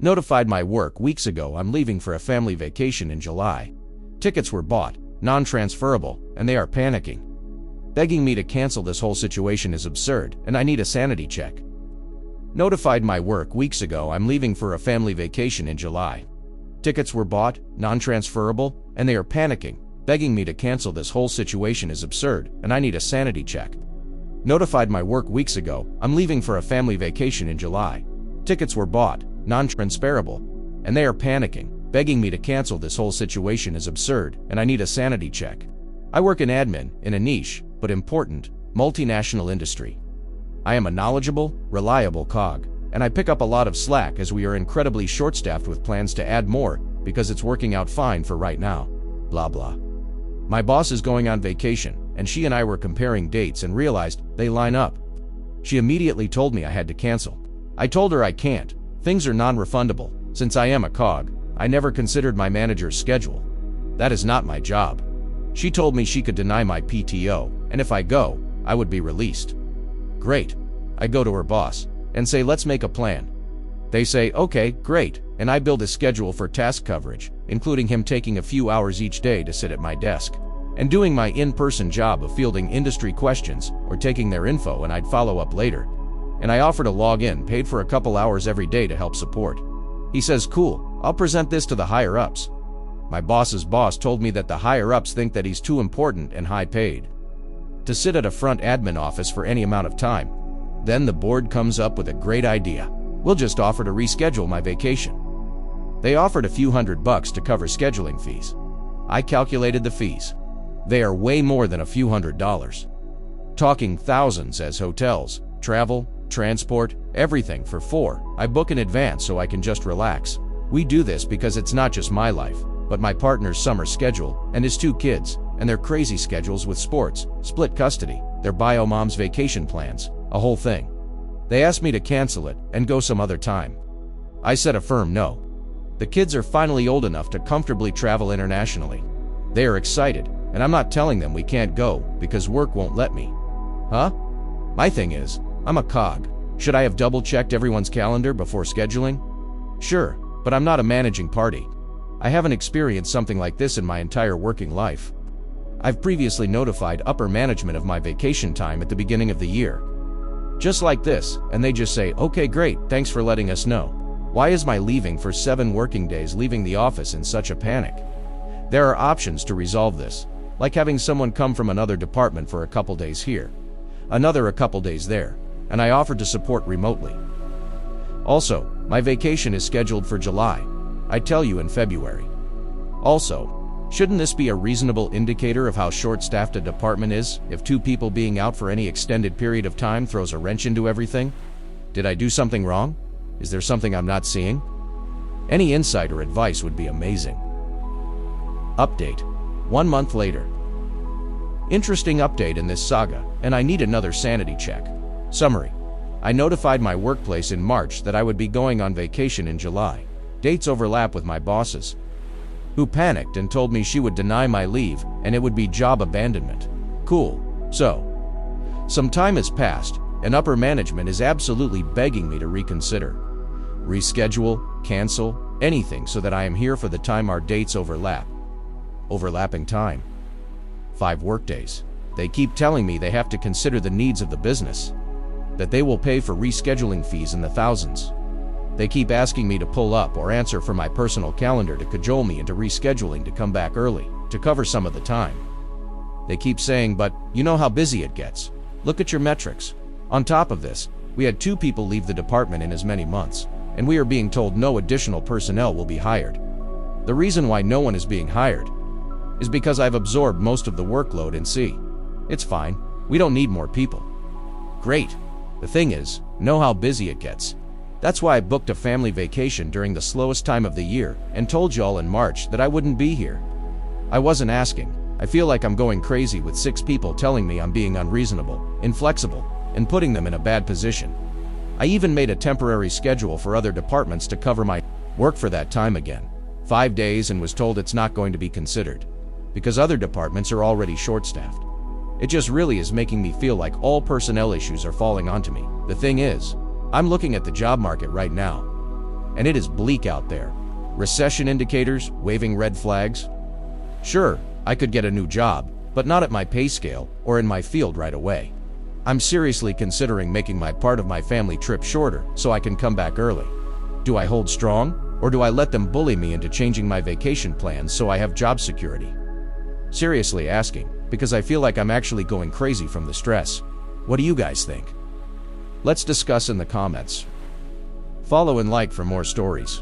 Notified my work weeks ago I'm leaving for a family vacation in July. Tickets were bought, non-transferrable, and they are panicking. Begging me to cancel this whole situation is absurd, and I need a sanity check. Notified my work weeks ago I'm leaving for a family vacation in July. Tickets were bought, non-transferrable, and they are panicking. Begging me to cancel this whole situation is absurd, and I need a sanity check. Notified my work weeks ago I'm leaving for a family vacation in July. Tickets were bought, non-transferrable, and they are panicking. Begging me to cancel this whole situation is absurd, and I need a sanity check. I work in admin in a niche, but important, multinational industry. I am a knowledgeable, reliable cog, and I pick up a lot of slack as we are incredibly short-staffed with plans to add more because it's working out fine for right now. Blah blah. My boss is going on vacation, and she and I were comparing dates and realized they line up. She immediately told me I had to cancel. I told her I can't. Things are non-refundable. Since I am a cog, I never considered my manager's schedule. That is not my job. She told me she could deny my PTO, and if I go, I would be released. Great. I go to her boss and say, let's make a plan. They say, okay, great, and I build a schedule for task coverage, including him taking a few hours each day to sit at my desk and doing my in-person job of fielding industry questions or taking their info, and I'd follow up later. And I offer to log in, paid for a couple hours every day to help support. He says, cool, I'll present this to the higher-ups. My boss's boss told me that the higher-ups think that he's too important and high-paid to sit at a front admin office for any amount of time. Then the board comes up with a great idea. We'll just offer to reschedule my vacation. They offered a few $100 to cover scheduling fees. I calculated the fees. They are way more than a few $100. Talking thousands as hotels, travel, transport, everything for 4. I book in advance so I can just relax. We do this because it's not just my life, but my partner's summer schedule and his 2 kids and their crazy schedules with sports, split custody, their bio mom's vacation plans, a whole thing. They asked me to cancel it and go some other time. I said a firm no. The kids are finally old enough to comfortably travel internationally. They are excited, and I'm not telling them we can't go because work won't let me. Huh? My thing is, I'm a cog. Should I have double-checked everyone's calendar before scheduling? Sure, but I'm not a managing party. I haven't experienced something like this in my entire working life. I've previously notified upper management of my vacation time at the beginning of the year. Just like this, and they just say, okay, great, thanks for letting us know. Why is my leaving for 7 working days leaving the office in such a panic? There are options to resolve this, like having someone come from another department for a couple days here, another a couple days there, and I offered to support remotely. Also, my vacation is scheduled for July. I tell you in February. Also, shouldn't this be a reasonable indicator of how short-staffed a department is if 2 people being out for any extended period of time throws a wrench into everything? Did I do something wrong? Is there something I'm not seeing? Any insight or advice would be amazing. Update. 1 month later. Interesting update in this saga, and I need another sanity check. Summary. I notified my workplace in March that I would be going on vacation in July. Dates overlap with my bosses, who panicked and told me she would deny my leave and it would be job abandonment. Cool. So, some time has passed, and upper management is absolutely begging me to reconsider, reschedule, cancel, anything so that I am here for the time our dates overlap. Overlapping time. 5 workdays. They keep telling me they have to consider the needs of the business, that they will pay for rescheduling fees in the thousands. They keep asking me to pull up or answer for my personal calendar to cajole me into rescheduling to come back early, to cover some of the time. They keep saying, but you know how busy it gets. Look at your metrics. On top of this, we had 2 people leave the department in as many months, and we are being told no additional personnel will be hired. The reason why no one is being hired is because I've absorbed most of the workload in C. It's fine. We don't need more people. Great. The thing is, know how busy it gets. That's why I booked a family vacation during the slowest time of the year and told y'all in March that I wouldn't be here. I wasn't asking. I feel like I'm going crazy with 6 people telling me I'm being unreasonable, inflexible, and putting them in a bad position. I even made a temporary schedule for other departments to cover my work for that time again. 5 days, and was told it's not going to be considered because other departments are already short-staffed. It just really is making me feel like all personnel issues are falling onto me. The thing is, I'm looking at the job market right now. and it is bleak out there. Recession indicators, waving red flags. Sure, I could get a new job, but not at my pay scale or in my field right away. I'm seriously considering making my part of my family trip shorter so I can come back early. Do I hold strong, or do I let them bully me into changing my vacation plans so I have job security? Seriously asking, because I feel like I'm actually going crazy from the stress. What do you guys think? Let's discuss in the comments. Follow and like for more stories.